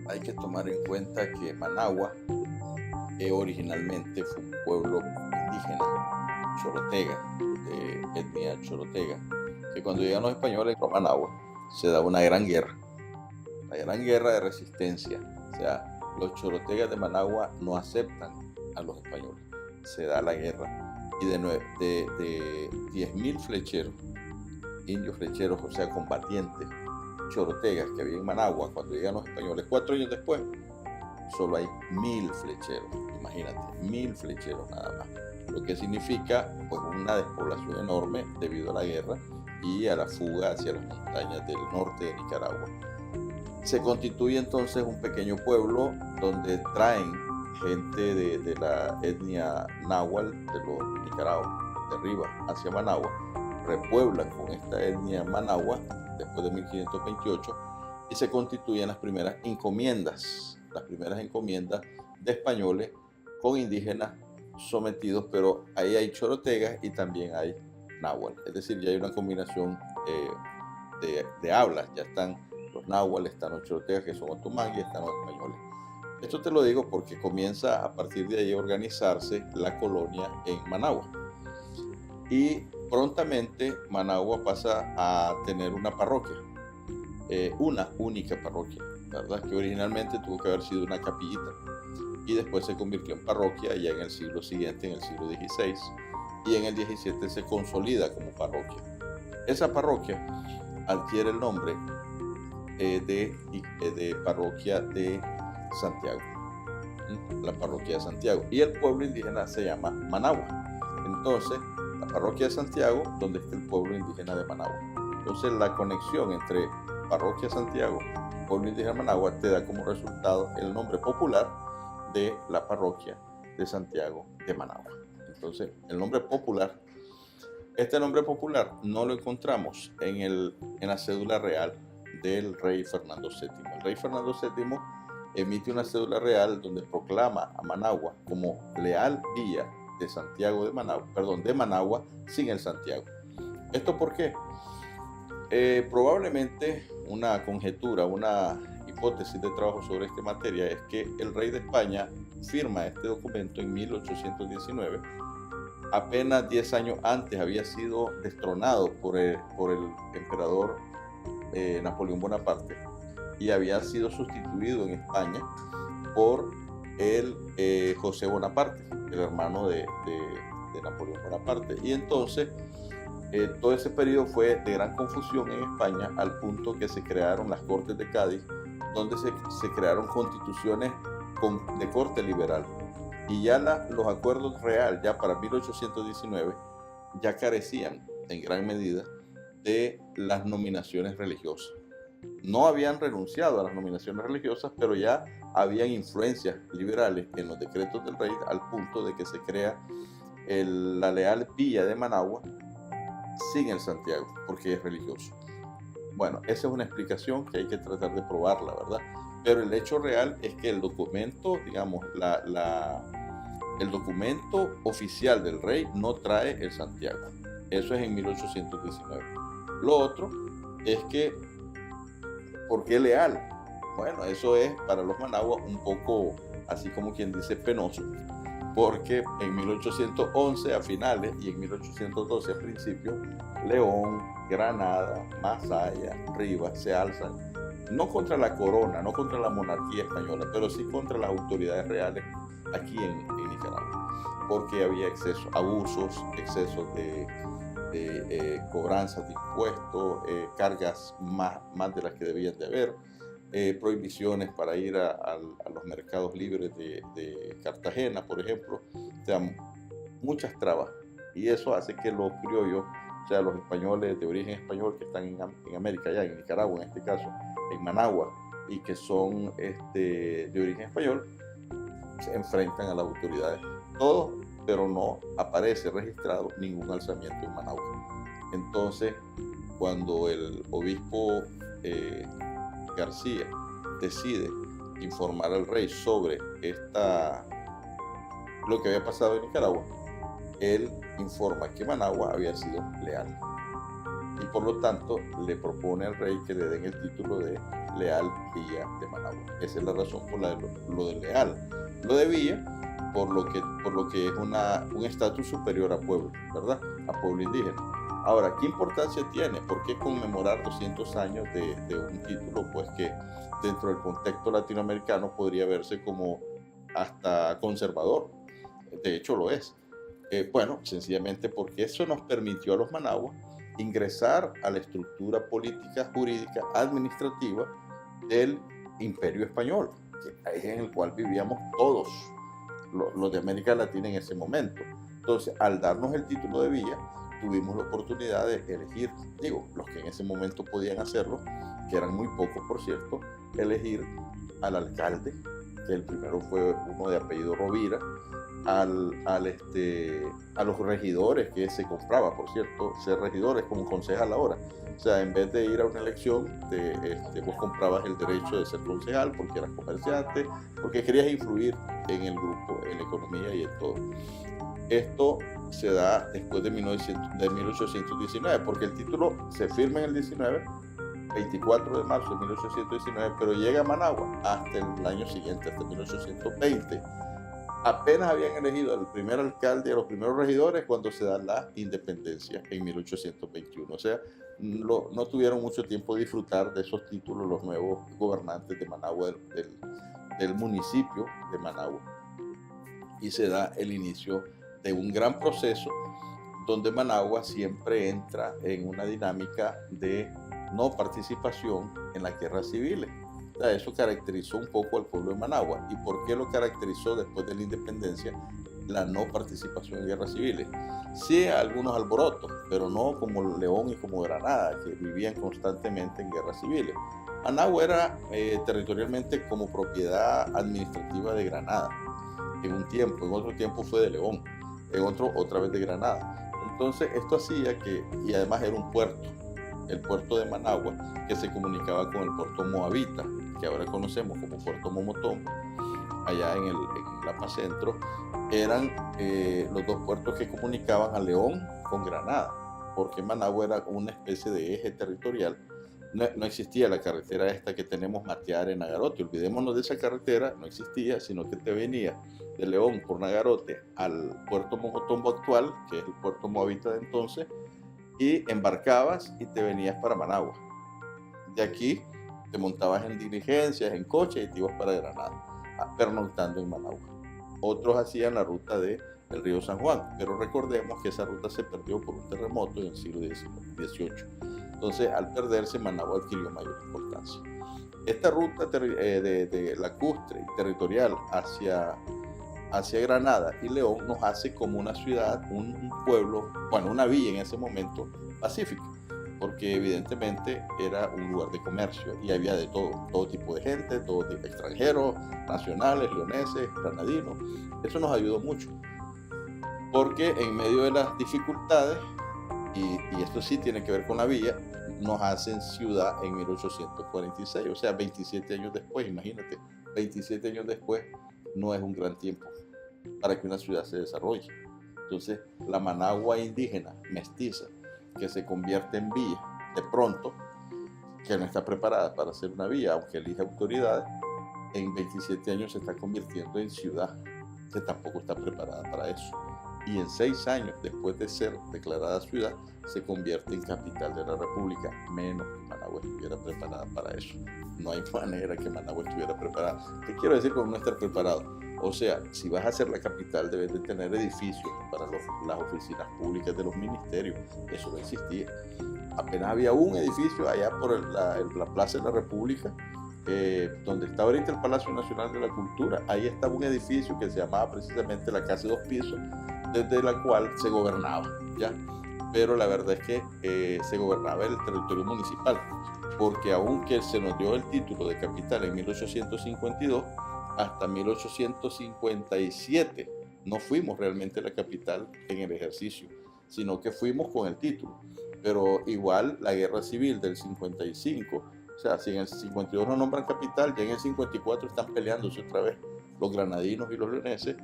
Hay que tomar en cuenta que Managua originalmente fue un pueblo indígena, chorotega, de etnia chorotega, que cuando llegan los españoles a Managua se da una gran guerra de resistencia. O sea, los chorotegas de Managua no aceptan a los españoles. Se da la guerra y de 10.000 flecheros, indios flecheros, o sea, combatientes chorotegas que había en Managua cuando llegan los españoles, 4 años después, solo hay 1.000 flecheros. Imagínate, 1.000 flecheros nada más. Lo que significa pues una despoblación enorme debido a la guerra y a la fuga hacia las montañas del norte de Nicaragua. Se constituye entonces un pequeño pueblo donde traen gente de la etnia náhuatl de los Nicaragua, de arriba hacia Managua, repueblan con esta etnia Managua después de 1528 y se constituyen las primeras encomiendas de españoles con indígenas sometidos, pero ahí hay chorotegas y también hay náhuatl, es decir, ya hay una combinación de hablas, ya están los náhuatl, están los chorotegas que son otomán y están los españoles. Esto te lo digo porque comienza a partir de ahí a organizarse la colonia en Managua. Y prontamente Managua pasa a tener una parroquia, una única parroquia, ¿verdad? Que originalmente tuvo que haber sido una capillita y después se convirtió en parroquia ya en el siglo siguiente, en el siglo XVI, y en el XVII se consolida como parroquia. Esa parroquia adquiere el nombre de parroquia de Santiago, la parroquia de Santiago, y el pueblo indígena se llama Managua. Entonces, la parroquia de Santiago, donde está el pueblo indígena de Managua. Entonces, la conexión entre parroquia de Santiago y pueblo indígena de Managua te da como resultado el nombre popular de la parroquia de Santiago de Managua. Entonces, el nombre popular, este nombre popular no lo encontramos en la cédula real del rey Fernando VII. El rey Fernando VII emite una cédula real donde proclama a Managua como leal villa de Santiago de Managua, de Managua sin el Santiago. ¿Esto por qué? Probablemente una conjetura, una hipótesis de trabajo sobre esta materia es que el rey de España firma este documento en 1819. Apenas 10 años antes había sido destronado por el emperador Napoleón Bonaparte y había sido sustituido en España por el José Bonaparte, el hermano de Napoleón Bonaparte. Y entonces todo ese periodo fue de gran confusión en España, al punto que se crearon las Cortes de Cádiz, donde se crearon constituciones de corte liberal. Y ya los acuerdos real, ya para 1819, ya carecían en gran medida de las nominaciones religiosas. No habían renunciado a las nominaciones religiosas, pero ya habían influencias liberales en los decretos del rey, al punto de que se crea la leal villa de Managua sin el Santiago, porque es religioso. Bueno, esa es una explicación que hay que tratar de probarla, ¿verdad? Pero el hecho real es que el documento, digamos, el documento oficial del rey no trae el Santiago. Eso es en 1819. Lo otro es que, ¿por qué leal? Bueno, eso es para los Managua un poco, así como quien dice, penoso, porque en 1811 a finales y en 1812 a principios, León, Granada, Masaya, Rivas se alzan, no contra la corona, no contra la monarquía española, pero sí contra las autoridades reales aquí en Nicaragua, porque había abusos, excesos de cobranzas de impuestos, cargas más de las que debían de haber, prohibiciones para ir a los mercados libres de Cartagena, por ejemplo. O sea, muchas trabas, y eso hace que los criollos, o sea, los españoles de origen español que están en América, ya en Nicaragua en este caso, en Managua, y que son de origen español, se enfrentan a las autoridades. Todo, pero no aparece registrado ningún alzamiento en Managua. Entonces, cuando el obispo García decide informar al rey sobre lo que había pasado en Nicaragua, él informa que Managua había sido leal. y por lo tanto le propone al rey que le den el título de Leal Villa de Managua. Esa es la razón por la de lo de Leal. Lo de Villa, por lo que es un estatus superior a pueblo, ¿verdad? A pueblo indígena. Ahora, ¿qué importancia tiene? ¿Por qué conmemorar 200 años de un título? Pues que dentro del contexto latinoamericano podría verse como hasta conservador. De hecho lo es. Bueno, sencillamente porque eso nos permitió a los managuas ingresar a la estructura política, jurídica, administrativa del Imperio Español, que es en el cual vivíamos todos los de América Latina en ese momento. Entonces, al darnos el título de villa, tuvimos la oportunidad de elegir, los que en ese momento podían hacerlo, que eran muy pocos, por cierto, elegir al alcalde, que el primero fue uno de apellido Rovira, a los regidores, que se compraba, por cierto, ser regidores como concejal ahora. O sea, en vez de ir a una elección, vos comprabas el derecho de ser concejal porque eras comerciante, porque querías influir en el grupo, en la economía y en todo. Esto se da después de 1819, porque el título se firma en el 19, 24 de marzo de 1819, pero llega a Managua hasta el año siguiente, hasta 1820. Apenas habían elegido al primer alcalde y a los primeros regidores cuando se da la independencia en 1821. O sea, no tuvieron mucho tiempo de disfrutar de esos títulos los nuevos gobernantes de Managua, del municipio de Managua. Y se da el inicio de un gran proceso donde Managua siempre entra en una dinámica de no participación en las guerras civiles. Eso caracterizó un poco al pueblo de Managua. ¿Y por qué lo caracterizó después de la independencia? La no participación en guerras civiles. Sí, algunos alborotos, pero no como León y como Granada, que vivían constantemente en guerras civiles. Managua era territorialmente como propiedad administrativa de Granada en un tiempo, en otro tiempo fue de León, en otro otra vez de Granada. Entonces esto hacía que, y además era un puerto, el puerto de Managua, que se comunicaba con el puerto Moabita, que ahora conocemos como Puerto Momotombo, allá en La Paz Centro, eran los dos puertos que comunicaban a León con Granada, porque Managua era una especie de eje territorial. No existía la carretera esta que tenemos Mateare en Nagarote, olvidémonos de esa carretera, no existía, sino que te venía de León por Nagarote al puerto Momotombo actual, que es el puerto Moabita de entonces, y embarcabas y te venías para Managua. De aquí te montabas en diligencias, en coche y te ibas para Granada, pernoctando en Managua. Otros hacían la ruta del río San Juan, pero recordemos que esa ruta se perdió por un terremoto en el siglo XVIII. Entonces, al perderse, Managua adquirió mayor importancia. Esta ruta de lacustre y territorial hacia Granada y León nos hace como una ciudad, un pueblo, bueno, una villa en ese momento pacífica, porque evidentemente era un lugar de comercio y había de todo tipo de gente, todo tipo de extranjeros, nacionales, leoneses, granadinos. Eso nos ayudó mucho, porque en medio de las dificultades, y esto sí tiene que ver con la villa, nos hacen ciudad en 1846, o sea, 27 años después, imagínate, 27 años después no es un gran tiempo para que una ciudad se desarrolle. Entonces, la Managua indígena, mestiza, que se convierte en villa de pronto, que no está preparada para ser una villa, aunque elige autoridades, en 27 años se está convirtiendo en ciudad, que tampoco está preparada para eso. Y en 6 años después de ser declarada ciudad, se convierte en capital de la República, menos que Managua estuviera preparada para eso. No hay manera que Managua estuviera preparada. ¿Qué quiero decir con no estar preparado? O sea, si vas a ser la capital, debes de tener edificios para las oficinas públicas de los ministerios. Eso no existía. Apenas había un edificio allá por la Plaza de la República, donde está ahorita el Palacio Nacional de la Cultura. Ahí estaba un edificio que se llamaba precisamente la Casa de 2 Pisos, desde la cual se gobernaba, ¿ya? Pero la verdad es que se gobernaba el territorio municipal, porque aunque se nos dio el título de capital en 1852, hasta 1857 no fuimos realmente la capital en el ejercicio, sino que fuimos con el título. Pero igual la guerra civil del 55, o sea, si en el 52 no nombran capital, ya en el 54 están peleándose otra vez los granadinos y los leoneses,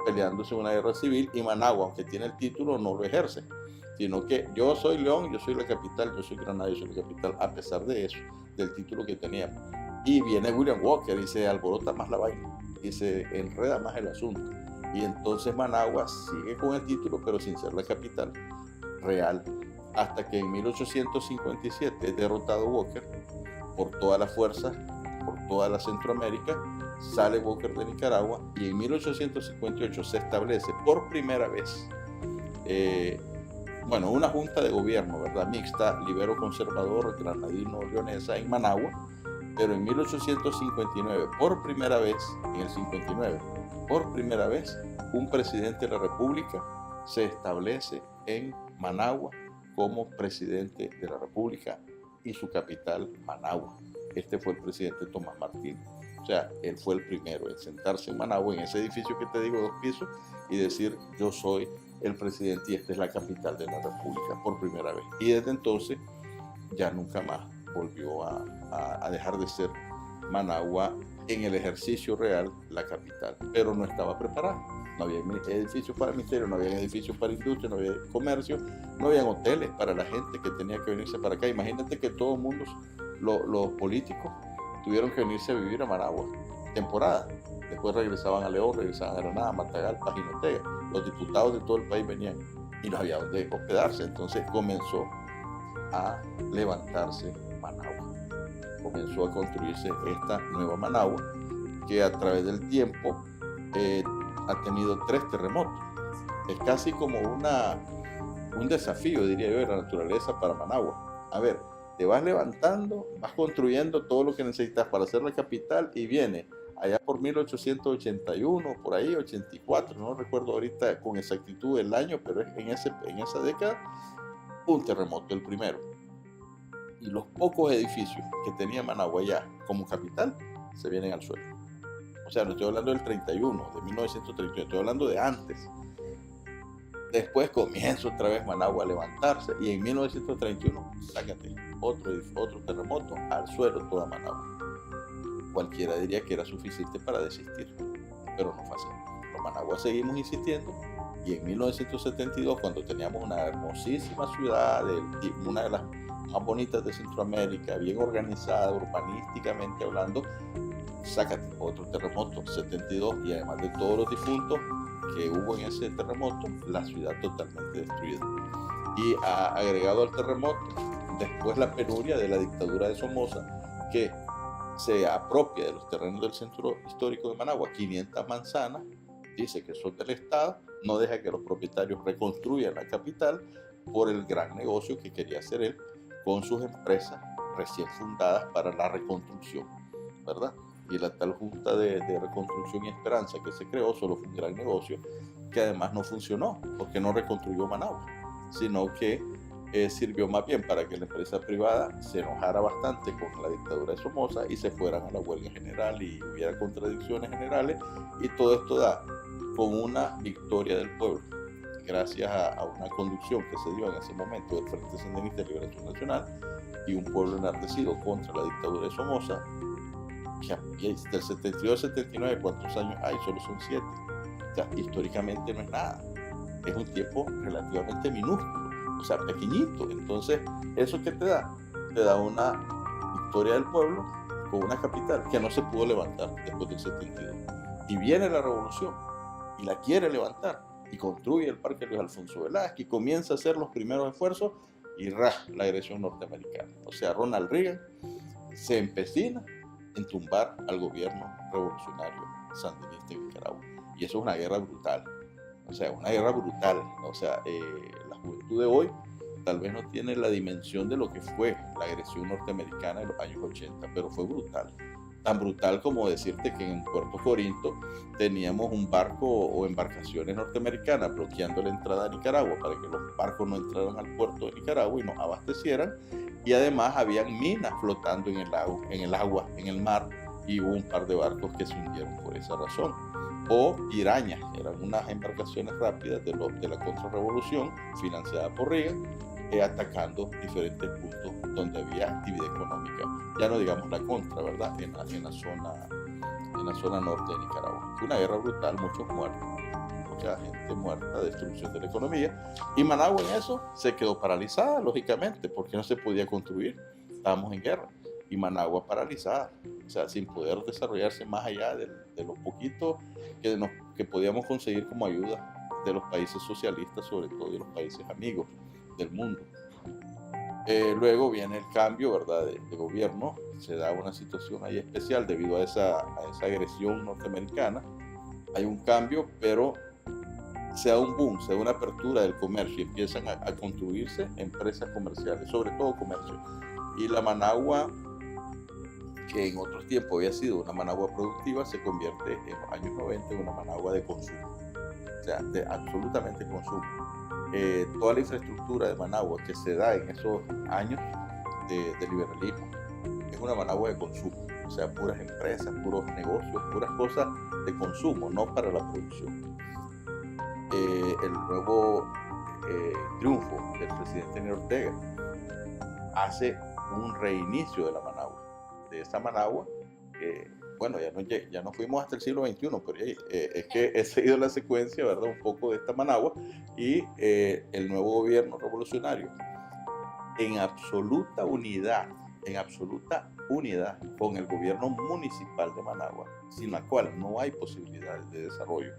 peleándose en una guerra civil, y Managua, aunque tiene el título, no lo ejerce. sino que yo soy León, yo soy la capital, yo soy Granada, yo soy la capital, a pesar de eso, del título que teníamos. Y viene William Walker y se alborota más la vaina, y se enreda más el asunto. Y entonces Managua sigue con el título, pero sin ser la capital real, hasta que en 1857 es derrotado Walker por toda la fuerza, por toda la Centroamérica, sale Walker de Nicaragua, y en 1858 se establece por primera vez una junta de gobierno, ¿verdad? Mixta, libero-conservador, granadino-leonesa en Managua, pero en 1859, por primera vez, en el 59, por primera vez, un presidente de la República se establece en Managua como presidente de la República y su capital, Managua. Este fue el presidente Tomás Martínez. O sea, él fue el primero en sentarse en Managua, en ese edificio que te digo, 2 pisos, y decir, yo soy el presidente y esta es la capital de la República por primera vez. Y desde entonces ya nunca más volvió a dejar de ser Managua en el ejercicio real la capital, pero no estaba preparada. No había edificios para el ministerio, no había edificios para industria, no había comercio, no había hoteles para la gente que tenía que venirse para acá. Imagínate que todo el mundo, los políticos, tuvieron que venirse a vivir a Managua, temporada. Después regresaban a León, regresaban a Granada, Matagalpa, Jinotega. Los diputados de todo el país venían y no había donde hospedarse. Entonces comenzó a levantarse Managua. Comenzó a construirse esta nueva Managua, que a través del tiempo ha tenido 3 terremotos. Es casi como un desafío, diría yo, de la naturaleza para Managua. A ver, te vas levantando, vas construyendo todo lo que necesitas para hacer la capital, y viene allá por 1881, por ahí, 84, no recuerdo ahorita con exactitud el año, pero es en esa década, un terremoto, el primero. Y los pocos edificios que tenía Managua ya como capital se vienen al suelo. O sea, no estoy hablando del 31, de 1931, estoy hablando de antes. Después comienza otra vez Managua a levantarse, y en 1931, sácate, otro terremoto, al suelo toda Managua. Cualquiera diría que era suficiente para desistir, pero no fue así. Los Managua seguimos insistiendo, y en 1972, cuando teníamos una hermosísima ciudad, una de las más bonitas de Centroamérica, bien organizada urbanísticamente hablando, sácate, otro terremoto, 72, y además de todos los difuntos que hubo en ese terremoto, la ciudad totalmente destruida. Y agregado al terremoto, después la penuria de la dictadura de Somoza, que se apropia de los terrenos del centro histórico de Managua, 500 manzanas, dice que son del Estado, no deja que los propietarios reconstruyan la capital por el gran negocio que quería hacer él con sus empresas recién fundadas para la reconstrucción, ¿verdad? Y la tal Junta de Reconstrucción y Esperanza que se creó solo fue un gran negocio que además no funcionó, porque no reconstruyó Managua, sino que sirvió más bien para que la empresa privada se enojara bastante con la dictadura de Somoza y se fueran a la huelga general y hubiera contradicciones generales, y todo esto da con una victoria del pueblo, gracias a una conducción que se dio en ese momento del Frente Sandinista de Liberación Nacional y un pueblo enardecido contra la dictadura de Somoza, que del 72 al 79, ¿cuántos años hay? Solo son 7. O sea, históricamente no es nada. Es un tiempo relativamente minúsculo, o sea, pequeñito. Entonces, ¿eso qué te da? Te da una victoria del pueblo con una capital que no se pudo levantar después del 72. Y viene la revolución y la quiere levantar y construye el Parque Luis Alfonso Velázquez y comienza a hacer los primeros esfuerzos, y la agresión norteamericana. O sea, Ronald Reagan se empecina en tumbar al gobierno revolucionario sandinista en Nicaragua. Y eso es una guerra brutal. O sea, una guerra brutal. O sea, la juventud de hoy tal vez no tiene la dimensión de lo que fue la agresión norteamericana en los años 80, pero fue brutal. Tan brutal como decirte que en Puerto Corinto teníamos un barco o embarcaciones norteamericanas bloqueando la entrada a Nicaragua para que los barcos no entraran al puerto de Nicaragua y nos abastecieran. Y además habían minas flotando en el agua, en el mar, y hubo un par de barcos que se hundieron por esa razón. O pirañas, eran unas embarcaciones rápidas de la contrarrevolución financiada por Reagan, atacando diferentes puntos donde había actividad económica. Ya no digamos la contra, ¿verdad? En la zona norte de Nicaragua. Fue una guerra brutal, muchos muertos. mucha gente muerta, destrucción de la economía. Y Managua en eso se quedó paralizada, lógicamente, porque no se podía construir. Estábamos en guerra. Y Managua paralizada, o sea, sin poder desarrollarse más allá de lo poquito que podíamos conseguir como ayuda de los países socialistas, sobre todo, y los países amigos del mundo. Luego viene el cambio, ¿verdad?, de gobierno. Se da una situación ahí especial debido a esa agresión norteamericana. Hay un cambio, pero se da un boom, se da una apertura del comercio y empiezan a construirse empresas comerciales, sobre todo comercio. Y la Managua, que en otros tiempos había sido una Managua productiva, se convierte en los años 90 en una Managua de consumo, o sea, de absolutamente consumo. Toda la infraestructura de Managua que se da en esos años de liberalismo es una Managua de consumo, o sea, puras empresas, puros negocios, puras cosas de consumo, no para la producción. El nuevo triunfo del presidente Daniel Ortega hace un reinicio de la Managua, de esa Managua. Bueno, ya no fuimos hasta el siglo XXI, pero es que he seguido la secuencia, ¿verdad?, un poco de esta Managua, y el nuevo gobierno revolucionario, en absoluta unidad con el gobierno municipal de Managua, sin la cual no hay posibilidades de desarrollo.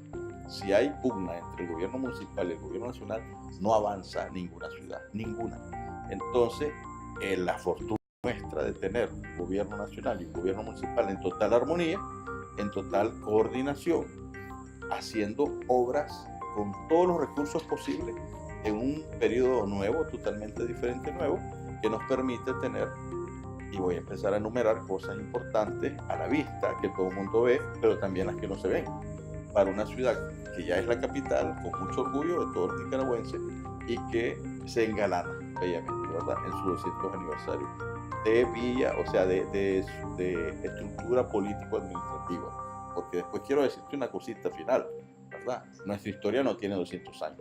Si hay pugna entre el gobierno municipal y el gobierno nacional, no avanza ninguna ciudad, ninguna. Entonces, la fortuna nuestra de tener un gobierno nacional y un gobierno municipal en total armonía, en total coordinación, haciendo obras con todos los recursos posibles en un periodo nuevo, totalmente diferente, nuevo, que nos permite tener, y voy a empezar a enumerar cosas importantes a la vista, que todo el mundo ve, pero también las que no se ven, para una ciudad que ya es la capital, con mucho orgullo de todos los nicaragüenses, y que se engalana bellamente, ¿verdad?, en su 200 aniversario de villa, o sea, de estructura político-administrativa. Porque después quiero decirte una cosita final, ¿verdad? Nuestra historia no tiene 200 años,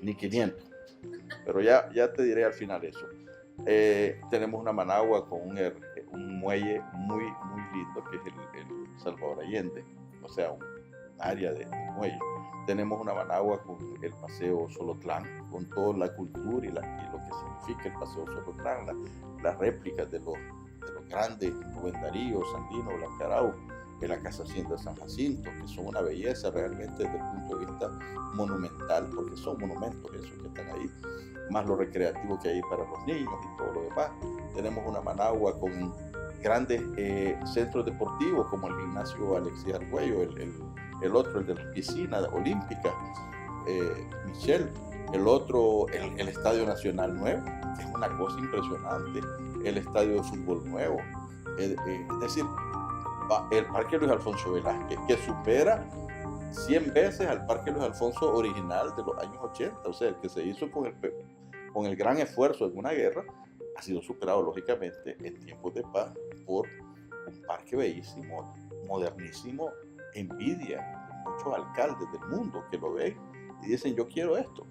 ni 500, pero ya te diré al final eso. Tenemos una Managua con un muelle muy lindo, que es el Salvador Allende, o sea, un área de muelle. Tenemos una Managua con el Paseo Solotlán, con toda la cultura y lo que significa el Paseo Solotlán, las réplicas de los grandes Rubén Darío, Sandino, Blancarau, de la Casa Hacienda San Jacinto, que son una belleza realmente desde el punto de vista monumental, porque son monumentos esos que están ahí, más lo recreativo que hay para los niños y todo lo demás. Tenemos una Managua con grandes centros deportivos, como el gimnasio Alexis Argüello, el otro, el de las piscinas olímpicas, Michelle, el otro, el Estadio Nacional nuevo, que es una cosa impresionante, el Estadio de Fútbol nuevo, es decir, el Parque Luis Alfonso Velázquez, que supera 100 veces al Parque Luis Alfonso original de los años 80, o sea, el que se hizo con el gran esfuerzo en una guerra, ha sido superado lógicamente en tiempos de paz por un parque bellísimo, modernísimo, envidia de muchos alcaldes del mundo que lo ven y dicen, yo quiero esto.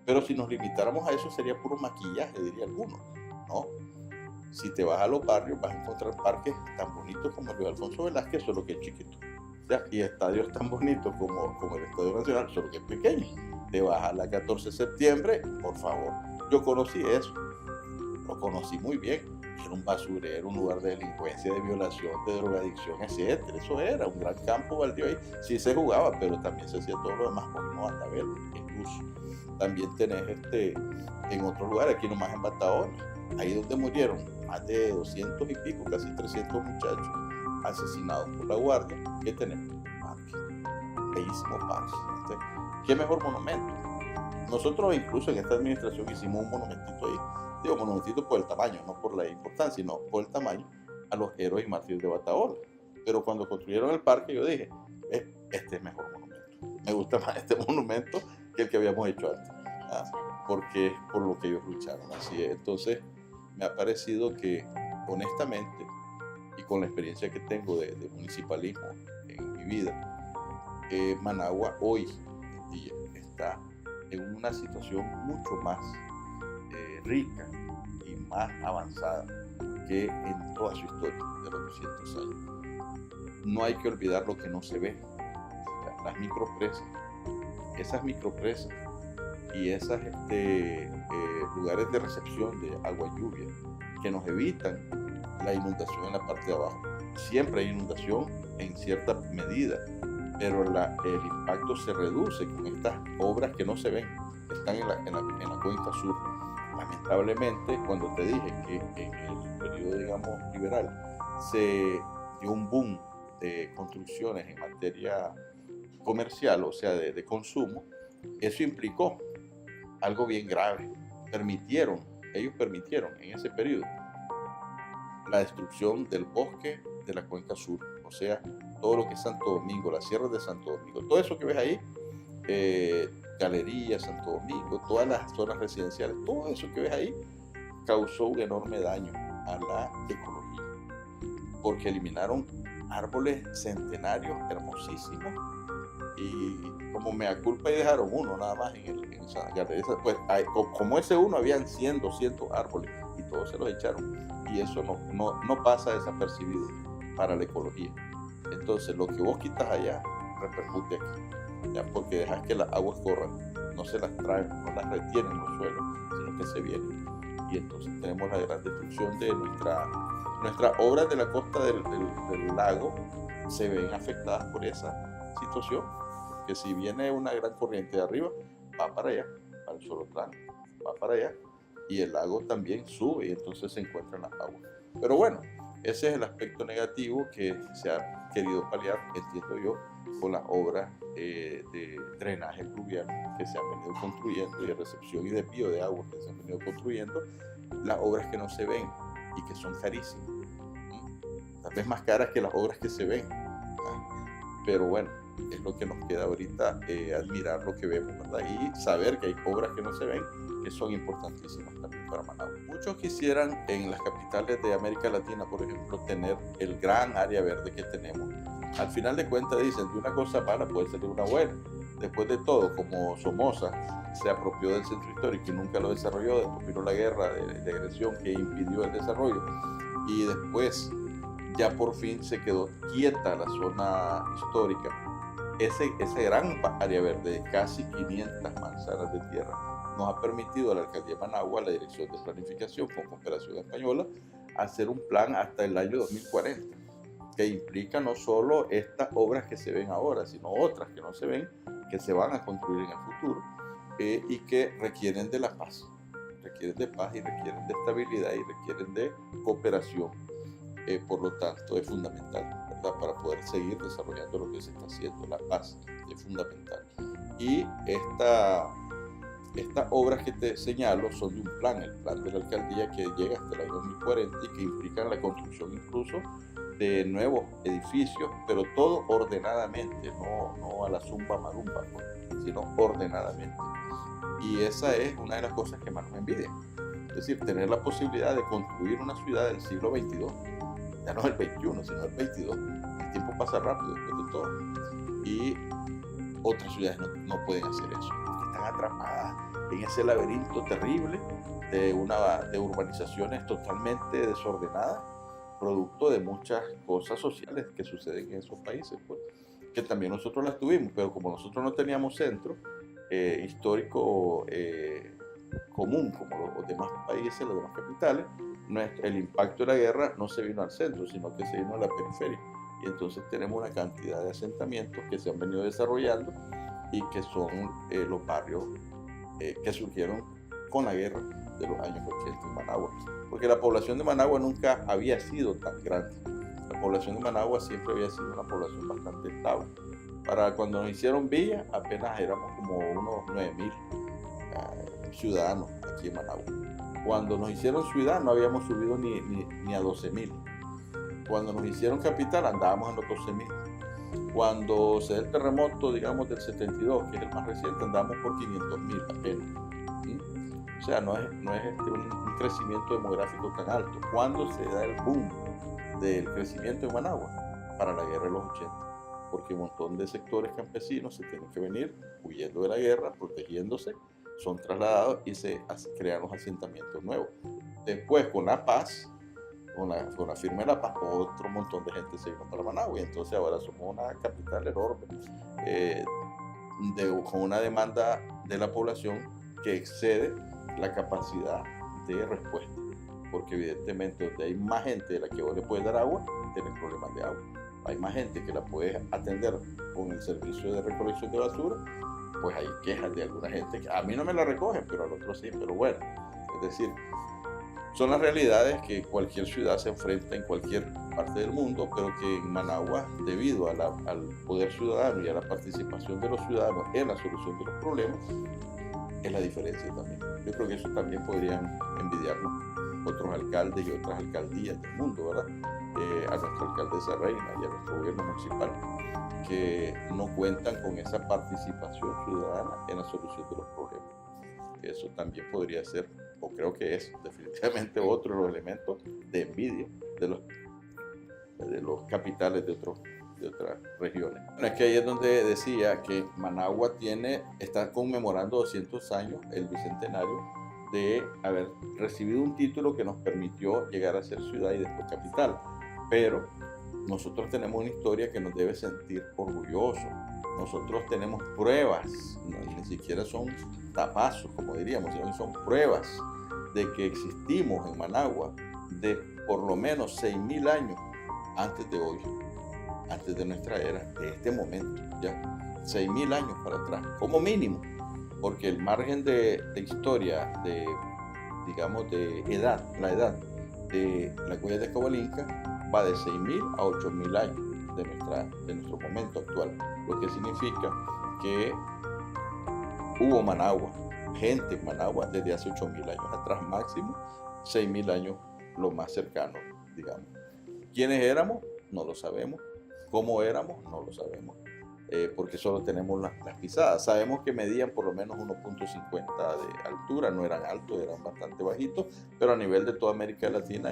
Pero si nos limitáramos a eso sería puro maquillaje, diría algunos, ¿no? Si te vas a los barrios vas a encontrar parques tan bonitos como el de Alfonso Velázquez, solo que es chiquito. O sea, y estadios tan bonitos como el Estadio Nacional, solo que es pequeño. Te vas a la 14 de septiembre, por favor. Yo conocí eso, lo conocí muy bien. Era un basurero, un lugar de delincuencia, de violación, de drogadicción, etc. Eso era un gran campo baldío ahí. Sí se jugaba, pero también se hacía todo lo demás, porque no anda a ver incluso. También tenés en otros lugares, aquí nomás en Bataones, ahí donde murieron más de 200 y pico, casi 300 muchachos asesinados por la Guardia. ¿Qué tenemos? Parque, bellísimo parque. ¿Qué mejor monumento? Nosotros incluso en esta administración hicimos un monumentito ahí, digo monumentito por el tamaño, no por la importancia, sino por el tamaño, a los héroes y mártires de Bataola. Pero cuando construyeron el parque yo dije, este es mejor monumento, me gusta más este monumento que el que habíamos hecho antes, porque es por lo que ellos lucharon. Así es. Entonces me ha parecido que honestamente, y con la experiencia que tengo de municipalismo en mi vida, Managua hoy en día está en una situación mucho más rica y más avanzada que en toda su historia de los 200 años. No hay que olvidar lo que no se ve. Las micropresas, esas micropresas y esos lugares de recepción de agua lluvia que nos evitan la inundación en la parte de abajo. Siempre hay inundación en cierta medida, pero el impacto se reduce con estas obras que no se ven, que están en la cuenca sur. Lamentablemente, cuando te dije que en el periodo, digamos, liberal se dio un boom de construcciones en materia comercial, o sea, de consumo, eso implicó algo bien grave. Ellos permitieron en ese periodo la destrucción del bosque de la cuenca sur, o sea, todo lo que es Santo Domingo, las sierras de Santo Domingo, todo eso que ves ahí, Galería, Santo Domingo, todas las zonas residenciales, todo eso que ves ahí causó un enorme daño a la ecología, porque eliminaron árboles centenarios hermosísimos y como mea culpa y dejaron uno nada más en esa galería, pues como ese uno habían 100, 200 árboles y todos se los echaron, y eso no pasa desapercibido para la ecología. Entonces lo que vos quitas allá repercute aquí, ya, porque dejas que las aguas corran, no se las traen, no las retienen en los suelos, sino que se vienen, y entonces tenemos la gran destrucción de nuestras obras de la costa del lago, se ven afectadas por esa situación, que si viene una gran corriente de arriba, va para allá, para el Solotlán, va para allá, y el lago también sube y entonces se encuentran las aguas. Pero bueno, ese es el aspecto negativo que se ha querido paliar, entiendo yo, con las obras de drenaje pluvial que se han venido construyendo y de recepción y de desvío de agua que se han venido construyendo, las obras que no se ven y que son carísimas, tal vez más caras que las obras que se ven, pero bueno, es lo que nos queda ahorita, admirar lo que vemos, ¿verdad? Y saber que hay obras que no se ven, que son importantísimas también para Managua. Muchos quisieran en las capitales de América Latina, por ejemplo, tener el gran área verde que tenemos. Al final de cuentas dicen, de una cosa mala puede salir una buena. Después de todo, como Somoza se apropió del centro histórico y nunca lo desarrolló, después vino la guerra de agresión que impidió el desarrollo, y después ya por fin se quedó quieta la zona histórica. Ese gran área verde de casi 500 manzanas de tierra nos ha permitido a la Alcaldía de Managua, la Dirección de Planificación con Cooperación Española, hacer un plan hasta el año 2040, que implica no solo estas obras que se ven ahora, sino otras que no se ven, que se van a construir en el futuro, y que requieren de la paz, requieren de paz y requieren de estabilidad y requieren de cooperación. Por lo tanto, es fundamental, ¿verdad? Para poder seguir desarrollando lo que se está haciendo. La paz es fundamental. Y estas obras que te señalo son de un plan, el plan de la alcaldía que llega hasta el año 2040 y que implican la construcción incluso de nuevos edificios, pero todo ordenadamente, no a la zumba marumba, sino ordenadamente. Y esa es una de las cosas que más nos envidia. Es decir, tener la posibilidad de construir una ciudad del siglo XXII, ya no el XXI, sino el XXII. El tiempo pasa rápido después de todo. Y otras ciudades no pueden hacer eso, porque están atrapadas en ese laberinto terrible de urbanizaciones totalmente desordenadas, producto de muchas cosas sociales que suceden en esos países, pues, que también nosotros las tuvimos, pero como nosotros no teníamos centro histórico común como los demás países, las demás capitales, el impacto de la guerra no se vino al centro, sino que se vino a la periferia. Y entonces tenemos una cantidad de asentamientos que se han venido desarrollando y que son los barrios que surgieron con la guerra de los años 80 en Managua. Porque la población de Managua nunca había sido tan grande. La población de Managua siempre había sido una población bastante estable. Para cuando nos hicieron villa, apenas éramos como unos 9.000 ciudadanos aquí en Managua. Cuando nos hicieron ciudad no habíamos subido ni a 12.000. Cuando nos hicieron capital andábamos en los 12.000. Cuando se da el terremoto, digamos, del 72, que es el más reciente, andamos por 500.000 apenas. ¿Sí? O sea, no es un crecimiento demográfico tan alto. Cuando se da el boom del crecimiento en Managua? Para la guerra de los 80. Porque un montón de sectores campesinos se tienen que venir huyendo de la guerra, protegiéndose, son trasladados y se crean los asentamientos nuevos. Después, con la paz, con la firma de la paz, otro montón de gente se vino para Managua y entonces ahora somos una capital enorme, con una demanda de la población que excede la capacidad de respuesta. Porque evidentemente donde hay más gente de la que vos le puedes dar agua, tienes problemas de agua. Hay más gente que la puedes atender con el servicio de recolección de basura, pues hay quejas de alguna gente que a mí no me la recogen, pero al otro sí, pero bueno. Es decir, son las realidades que cualquier ciudad se enfrenta en cualquier parte del mundo, pero que en Managua, debido al poder ciudadano y a la participación de los ciudadanos en la solución de los problemas, es la diferencia también. Yo creo que eso también podrían envidiarnos otros alcaldes y otras alcaldías del mundo, ¿verdad? A nuestra alcaldesa Reina y a nuestro gobierno municipal, que no cuentan con esa participación ciudadana en la solución de los problemas. Eso también podría ser, o creo que es definitivamente otro de los elementos de envidia de los capitales de otras regiones. Bueno, es que ahí es donde decía que Managua está conmemorando 200 años, el bicentenario, de haber recibido un título que nos permitió llegar a ser ciudad y después capital. Pero nosotros tenemos una historia que nos debe sentir orgullosos. Nosotros tenemos pruebas, ni siquiera son tapazos, como diríamos, sino que son pruebas de que existimos en Managua de por lo menos 6.000 años antes de hoy, antes de nuestra era, de este momento, ya 6.000 años para atrás, como mínimo, porque el margen de historia, digamos, de edad, la edad de la huella de Cahualinca va de 6.000 a 8.000 años de nuestro momento actual, lo que significa que hubo Managua, gente en Managua desde hace 8.000 años atrás máximo, 6.000 años lo más cercano, digamos. ¿Quiénes éramos? No lo sabemos. ¿Cómo éramos? No lo sabemos. Porque solo tenemos las pisadas. Sabemos que medían por lo menos 1.50 de altura, no eran altos, eran bastante bajitos, pero a nivel de toda América Latina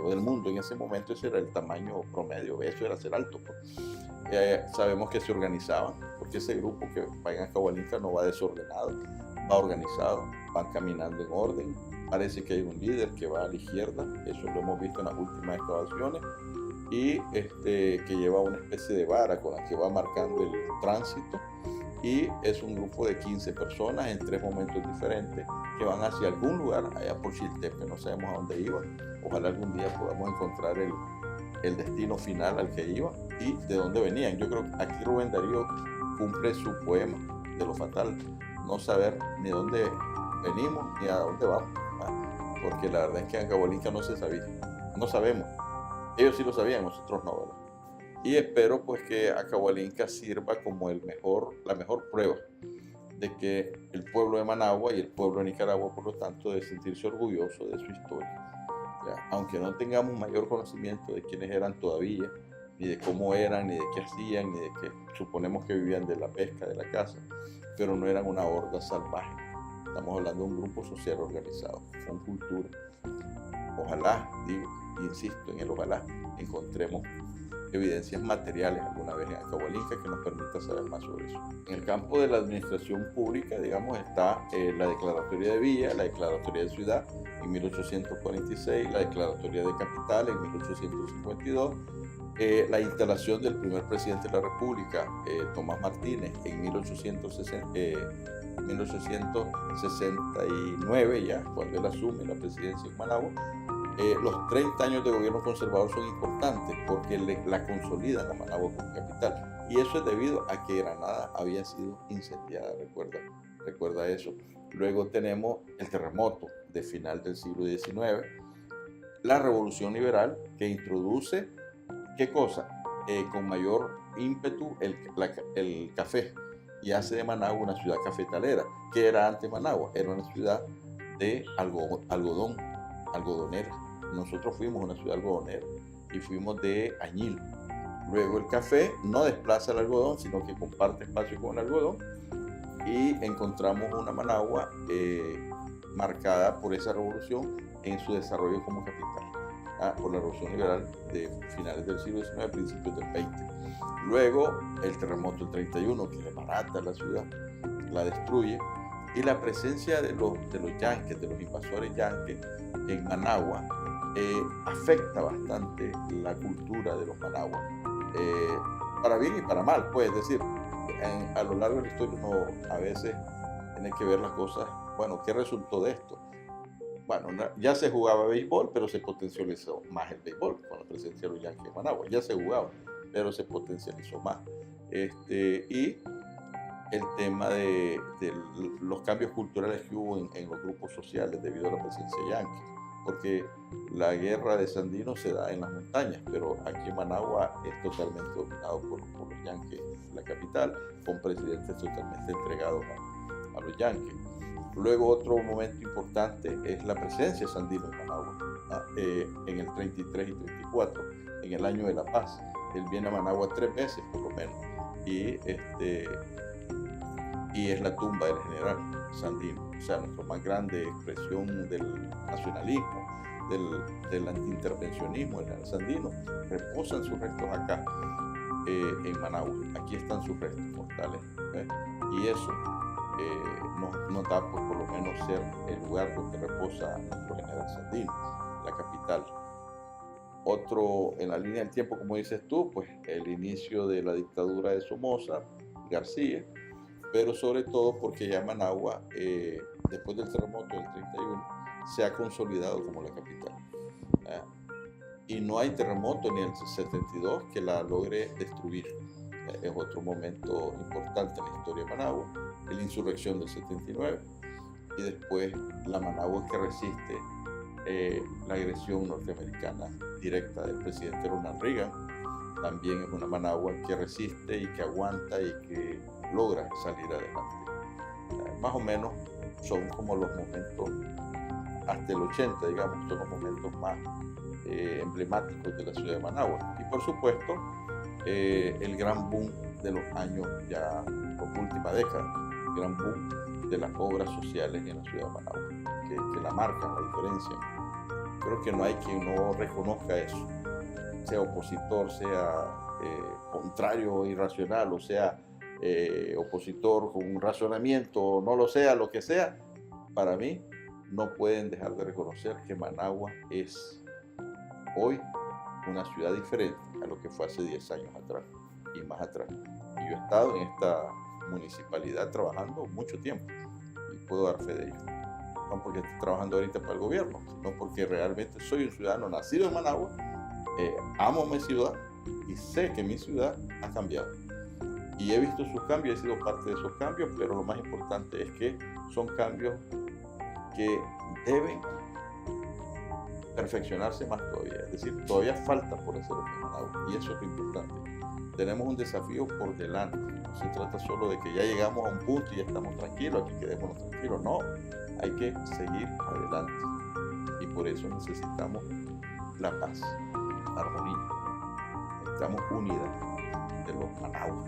o del mundo en ese momento ese era el tamaño promedio, eso era ser alto. Sabemos que se organizaban, porque ese grupo que va en Cahualinca no va desordenado, va organizado, van caminando en orden. Parece que hay un líder que va a la izquierda, eso lo hemos visto en las últimas excavaciones, y que lleva una especie de vara con la que va marcando el tránsito, y es un grupo de 15 personas en 3 momentos diferentes que van hacia algún lugar allá por Chiltepe, no sabemos a dónde iban. Ojalá algún día podamos encontrar el destino final al que iban y de dónde venían. Yo creo que aquí Rubén Darío cumple su poema de lo fatal, no saber ni dónde venimos ni a dónde vamos, porque la verdad es que en Cahualinca no se sabía, no sabemos. Ellos sí lo sabían, nosotros no, ¿verdad? Y espero pues que Cahualinca sirva como la mejor prueba de que el pueblo de Managua y el pueblo de Nicaragua, por lo tanto, debe sentirse orgulloso de su historia. ¿Ya? Aunque no tengamos mayor conocimiento de quiénes eran todavía, ni de cómo eran, ni de qué hacían, ni de que suponemos que vivían de la pesca, de la caza, pero no eran una horda salvaje. Estamos hablando de un grupo social organizado, con cultura. Ojalá, digo, insisto en el ojalá, encontremos evidencias materiales alguna vez en Cahualinca que nos permita saber más sobre eso. En el campo de la administración pública, digamos, está la declaratoria de villa, la declaratoria de ciudad en 1846, la declaratoria de capital en 1852, la instalación del primer presidente de la República, Tomás Martínez, en 1869 ya, cuando él asume la presidencia en Managua. Los 30 años de gobierno conservador son importantes porque la consolidan a Managua como capital. Y eso es debido a que Granada había sido incendiada, recuerda eso. Luego tenemos el terremoto de final del siglo XIX, la revolución liberal que introduce, ¿qué cosa? Con mayor ímpetu el café y hace de Managua una ciudad cafetalera, que era antes Managua, era una ciudad de algodonera. Nosotros fuimos una ciudad algodonera y fuimos de añil. Luego el café no desplaza el algodón, sino que comparte espacio con el algodón, y encontramos una Managua marcada por esa revolución en su desarrollo como capital, por la revolución liberal de finales del siglo XIX, principios del XX. Luego el terremoto del 31, que desbarata la ciudad, la destruye, y la presencia de los yanquis, de los invasores yanquis en Managua, afecta bastante la cultura de los Managua. para bien y para mal, pues, es decir, a lo largo de la historia uno a veces tiene que ver las cosas, bueno, ¿qué resultó de esto? Bueno, ya se jugaba béisbol, pero se potencializó más el béisbol con la presencia de los Yankees de Managua. Ya se jugaba, pero se potencializó más. Y el tema de los cambios culturales que hubo en los grupos sociales debido a la presencia de Yankees, porque la guerra de Sandino se da en las montañas, pero aquí en Managua es totalmente dominado por los Yankees, la capital, con presidentes totalmente entregados a los Yankees. Luego otro momento importante es la presencia de Sandino en Managua, en el 33 y 34, en el año de la paz. Él viene a Managua 3 veces por lo menos, y es la tumba del general Sandino, o sea, nuestra más grande expresión del nacionalismo, del antiintervencionismo. El general Sandino reposan sus restos acá, en Managua. Aquí están sus restos mortales, y eso nos da por lo menos ser el lugar donde reposa nuestro general Sandino, la capital. Otro en la línea del tiempo, como dices tú, pues el inicio de la dictadura de Somoza García, pero sobre todo porque ya Managua, después del terremoto del 31, se ha consolidado como la capital. Y no hay terremoto ni en el 72 que la logre destruir. Es otro momento importante en la historia de Managua, la insurrección del 79, y después la Managua que resiste la agresión norteamericana directa del presidente Ronald Reagan. También es una Managua que resiste y que aguanta y que logra salir adelante. Más o menos son como los momentos, hasta el 80, digamos, son los momentos más emblemáticos de la ciudad de Managua. Y por supuesto, el gran boom de los años, ya la última década, el gran boom de las obras sociales en la ciudad de Managua, que la marcan, la diferencia. Creo que no hay quien no reconozca eso, sea opositor, sea contrario, irracional, o sea opositor con un razonamiento, no lo sea, lo que sea. Para mí no pueden dejar de reconocer que Managua es hoy una ciudad diferente a lo que fue hace 10 años atrás y más atrás. Y yo he estado en esta municipalidad trabajando mucho tiempo y puedo dar fe de ello. No porque estoy trabajando ahorita para el gobierno, sino porque realmente soy un ciudadano nacido en Managua, amo mi ciudad y sé que mi ciudad ha cambiado. Y he visto sus cambios, he sido parte de esos cambios, pero lo más importante es que son cambios que deben perfeccionarse más todavía. Es decir, todavía falta por hacer en Managua, y eso es lo importante. Tenemos un desafío por delante. No se trata solo de que ya llegamos a un punto y ya estamos tranquilos, aquí quedémonos tranquilos. No, hay que seguir adelante. Y por eso necesitamos la paz, la armonía. Necesitamos unidad de los Managua.